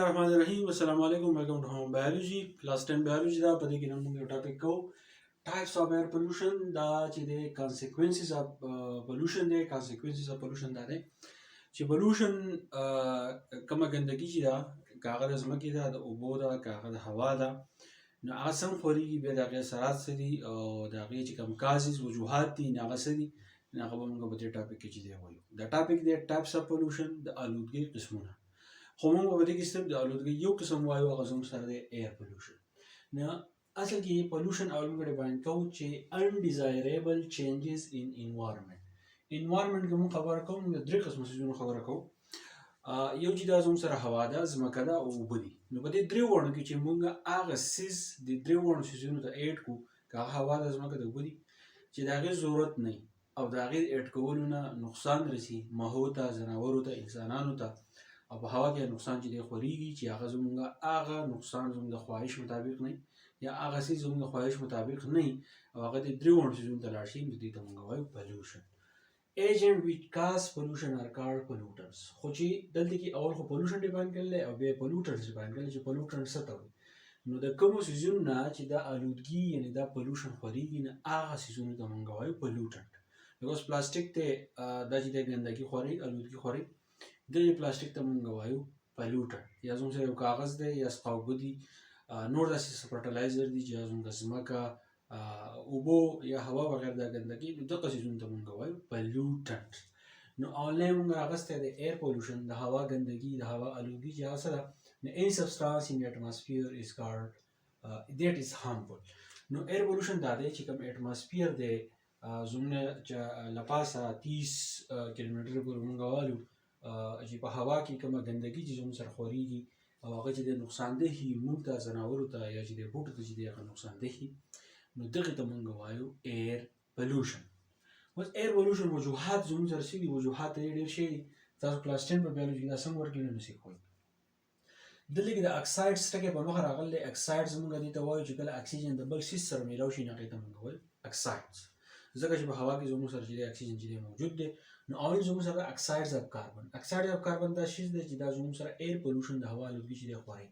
الرحمن الرحیم السلام علیکم ویلکم ټو هوم بایولوژي کلاس 10 بایولوژي دا په دې کې نن موږ یو ټاپک کوو ټایپس اف ایر پولوشن دا چې د کانسیکوینسز اف پولوشن دی کانسیکوینسز اف پولوشن دا دی چې پولوشن کومه ګندګي چې دا کاغه د ځمکې ده د اوبو ده کاغه د هوا ده نو هغه څنګه خورېږي بیا د هغې اثرات څه دي او د هغې چې کوم کازز وجوهات دي نو هغه څه دي نو هغه به موږ په دې ټاپک کې چې دی وایو دا ټاپک دی ټایپس اف پولوشن د آلودګۍ قسمونه خو موږ په دې کې صرف د آلودګۍ یو قسم وایو هغه زموږ سره دی ایر پولوشن نو اصل کې پولوشن اول موږ ډیفاین کوو چې انډیزایریبل چینجز ان انوایرمنټ انوایرمنټ کې موږ خبره کوو موږ د درې قسمو څیزونو خبره کوو یو چې دا زموږ سره هوا ده ځمکه ده او اوبه دي نو په دې دریو وړو کې چې موږ هغه څیز د دریو وړو څیزونو ته ایډ کړو که هغه هوا ده ځمکه ده اوبه دي چې د هغې ضرورت نه وي او د هغې ایډ کولو نه نقصان رسي ماحول ته ځناورو ته انسانانو ته او په هوا کې نقصان چې دی خورېږي چې هغه زموږ هغه نقصان زموږ د خواهش مطابق نه یا هغه څیز زموږ د خواهش مطابق نه او هغه د دریو وړو څیزونو ته لاړ شي نو دې ته موږ وایو پولوشن agent which cause pollution are called pollutants خو چې دلته کې اول خو pollution ډیفاین کړل او بیا pollutants ډیفاین کړل چې pollutant څه ته وایي نو د کومو څیزونو نه چې دا آلودګي یعنې دا pollution خورېږي نه هغه څیزونو ته موږ وایو pollutant بیکاز پلاستیک ته دا چې د ګندګي خوري آلودګي خوري دغې پلاستیک ته موږ وایو pollutant یا زموږ سره یو کاغذ دی یا سقاوبه دي نور داسې فرټیلایزر دي چې زموږ ځمکه اوبو یا هوا بغیر دا ګندګي نو دغه څیزونو ته موږ وایو پلیوټنټ نو اونلاین موږ اخیستی دی ایر پولوشن د هوا ګندګي د هوا آلودګي چې هغه څه ده نو any substance in the atmosphere is called that is harmful نو ایر پولوشن دا دی چې کوم اټماسفیر دی زموږ له پاسه 30 کیلومتره پورې موږ والو چې په هوا کې کومه ګندګي چې زموږ سره خورېږي او هغه چې د نقصاندهي موږ ته ځناورو ته یا چې د بوټو ته چې دی هغه نقصاندهي نو دغې ته موږ وایو ایر پولوشن اوس ایر پولوشن وجوهات زموږ سره څه دي وجوهات یې ډېر شوي دي تاسو کلاس 10 په بیولوژي کې دا څنګه ورکړي نو نسي کوئ دلته کې د اکسایډز ټکی په مخه راغلی دی اکسایډز موږ دې ته وایو چې کله اکسیجن د بل څیز سره میلاو شي نو هغې ته موږ وایو اکسایډز ځکه چې په هوا کې زموږ سره چې دی اکسیجن چې دی موجود دی نو اول زموږ سره اکسایډز اف کاربن اکسایډز اف کاربن دا شیز دی چې دا زموږ سره ایر پولوشن د هوا آلودګي چې دی خوري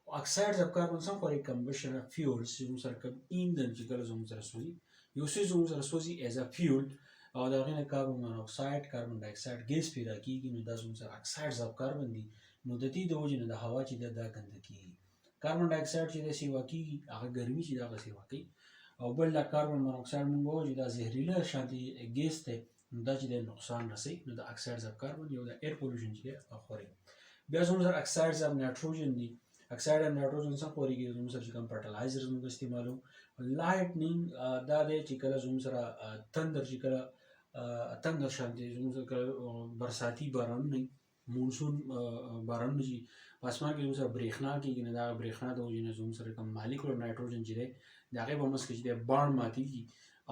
او اکسایډز اف کاربن څنګه خوري کمبشن اف فیولز چې زموږ سره کوم ایندھن چې کله زموږ سره سوځي یو څه زموږ سره سوځي ایز ا فیول او د هغې نه کاربن مونوکساید کاربن ډای اکساید ګیس پیدا کېږي نو دا زموږ سره اکسایډز اف کاربن دي نو د دې د وجې نه د هوا چې ده دا ګنده کېږي کاربن ډای اکساید چې دی سیوا کېږي هغه ګرمي چې ده هغه سیوا کوي او بل دا کاربن مونوکساید موږ وایو چې دا زهریله شانتې ګیس دی نو دا چې دی نقصان رسوي نو د اکسایډز اف کاربن یو د ایر پولوشن چې دی خوري بیا زموږ سره اکسایډز اف نایټروجن دي اکسایډ اف نایټروجن څنګه خورېږي زموږ سره چې کوم فرټیلایزرز موږ استعمالوو لایټنینګ دا دی چې کله زموږ سره تندر چې کله تندر شانتې زموږ سره کله برساتي بارانونه مونسون بارانونه چې په اسمان کې زموږ سره برېښنا کېږي نو د هغه برېښنا د وجې نه زموږ سره کوم مالیکولر نایټروجن چې دی د هغې په منځ کې چې دی بانډ ماتېږي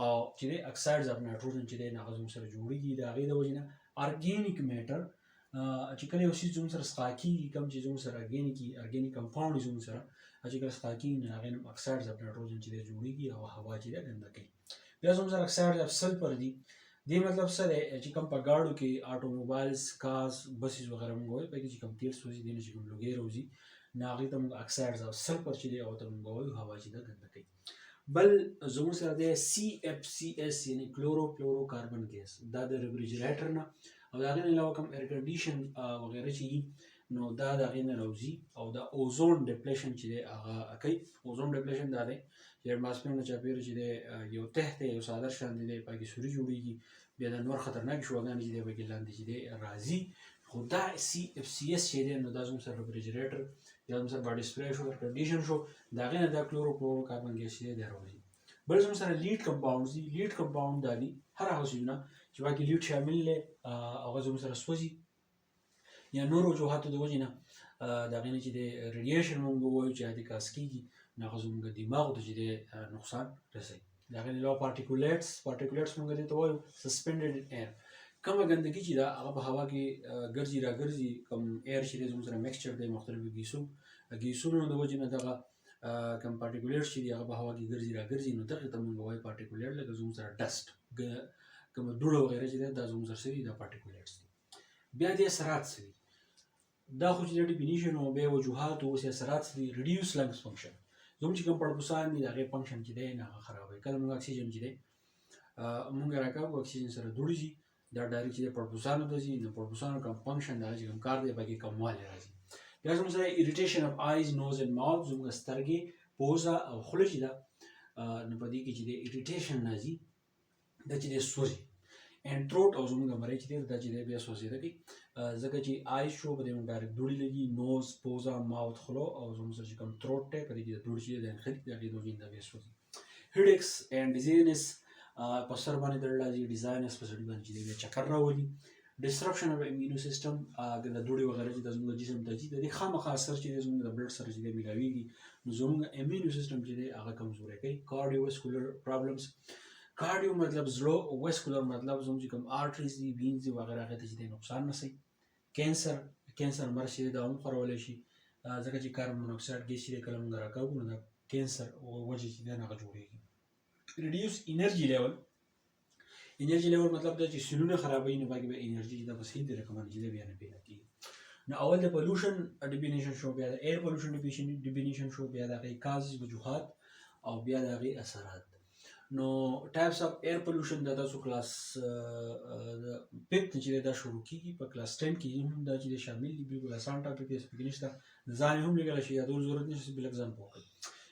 او چې دی اکسایډز اف نایټروجن چې دی نو هغه زموږ سره جوړېږي د هغې د وجې نه ارګینیک میټر چې کله یو څیز زموږ سره څښا کېږي کوم چې زموږ سره ارګینیک کمپاونډ زموږ سره چې کله څښا کېږي نو هغې نه اکسایډز اف نایټروجن چې دی جوړېږي او هوا چې دی ګنده کوي بیا زموږ سره اکسایډز اف سلفر دي دې مطلب څه دی چې کوم په ګاډو کې اټوموبایلز کارز بسز وغیره موږ وایو په کې چې کوم تیل سوځي دې نه چې کوم لوګی راوځي نو هغې ته موږ اکسایډز اف سلفر چې دی هغه ته موږ وایو هوا چې ده ګنده کوي بل زموږ سره دی CFCS یعنې کلورو فلورو کاربن ګیس دا د ریفریجریټر نه او د هغې نه علاوه کوم ایر کنډیشن وغیره چې وي نو دا د هغې نه راوځي او د اوزون ډپلیشن چې دی هغه کوي اوزون ډپلیشن دا دی چې اټماسفیر نه چاپېره چې دی یو تحت یو څادر شانتې دی پکې سوري جوړېږي بیا د نور خطرناکې شعاګانې چې دی پکې لاندې چې دی راځي خو دا CFCS چې دی نو دا زموږ سره ریفریجریټر یا زموږ سره باډي سپری شو ایر کنډیشن شو د هغې نه دا کلورو فلورو کاربن ګیس چې دی دا راوځي بل زموږ سره لیډ کمپاونډز دي لیډ کمپاونډ دا دي هر هغه څیزونه چې پکې لیډ شامل دی هغه زموږ سره سوځي یا نور وجوهاتو د وجې نه د هغې نه چې دی ریډیشن موږ ووایو چې انعکاس کېږي نو هغه زموږ دماغو ته چې دی نقصان رسوي د هغې نه علاوه پارټیکولیټس موږ دې ته وایو سسپینډډ ایر کومه ګندګي چې ده هغه په هوا کې ګرځي راګرځي کوم ایر چې دی زموږ سره میکسچر دی مختلفو ګیسونو د وجې نه دغه کوم پارټیکولیټس چې دي هغه په هوا کې ګرځي راګرځي نو دغې ته موږ وایو پارټیکولیټ لکه زموږ سره ډسټ کومه دوړه وغیره چې ده دا زموږ سره څه دي دا پارټیکولیټس دي بیا دې اثرات څه دي دا خو چې د ډیفینیشن او بیا وجوهات او اثرات دي ریډیوس لنګز فنکشن زموږ چې کوم پړپوسان دي د هغې فنکشن چې دی نه هغه خرابوي کله موږ اکسیجن چې دی موږ راکاږو اکسیجن سره دوړېږي دا ډایرکټ چې دی پړپوسانو ته ځي نو پړپوسانو کوم فنکشن د هغه چې کوم کار دی پکې کموالی راځي بیا زموږ سره اریټیشن اف آیز نوز اینډ ماوث زموږ سترګې پوزه او خوله چې ده نو په دې کې چې دی اریټیشن راځي دا چې دی سوځي اینډ تھروټ او زموږ مرۍ چې دی دا چې دی بیا سوځېده کوي ځکه چې آیز شو په دې باندې ډایرکټ دوړې لګي نوز پوزه ماوث خوله او زموږ سره چې کوم تھروټ دی په دې کې د دوړې چې دی دا نښتي د هغې دوړې دا بیا سوځي هیډیکس اینډ ډیزینس په سر باندې درد راځي ډیزاینس په سړي باندې چې دی بیا چکر راولي ډسرپشن اف امیونو سیستم د دوړې وغیره چې د زموږ جسم ته ځي د دې خامخا اثر چې دی زموږ د بلډ سره چې دی میلاویږي نو زموږ امیونو سیستم چې دی هغه کمزوری کوي کارډیوواسکولر پرابلمس کارډیو مطلب زړه او واسکولر مطلب زموږ چې کوم آرټریز دي وینز دي وغیره هغې ته چې دی نقصان رسوي کینسر مرض چې دی دا هم خورولی شي ځکه چې کاربن موناکسایډ ګیس چې دی کله موږ راکاږو نو د کینسر وجې چې دی هغه جوړېږي ریډیوس انرژي لیول مطلب دا چې سیلونه خرابوي نو باقي به انرژي چې دا په صحیح طریقه باندې چې دی بیا نه پیدا کېږي نو اول د پولوشن ډیفینیشن شو بیا د ایر پولوشن ډیفینیشن شو بیا د هغې کاز وجوهات او بیا د هغې اثرات نو ټایپس اف ایر پولوشن دا تاسو کلاس 5 چې دا شروع کېږي په کلاس 10 کې هم دا چې شامل دي بالکل اسان ټاپک دی سپیکینګ نشته ځان هم لګل شي یا د ضرورت نشي بل ځان پوهه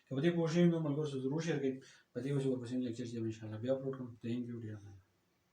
که په دې پوه شئ نو ملګرو سره ضرور شیر کړئ په دې وجه ورپسې لیکچر چې ان شاء الله بیا اپلوډ کوم ثانک یو ډیر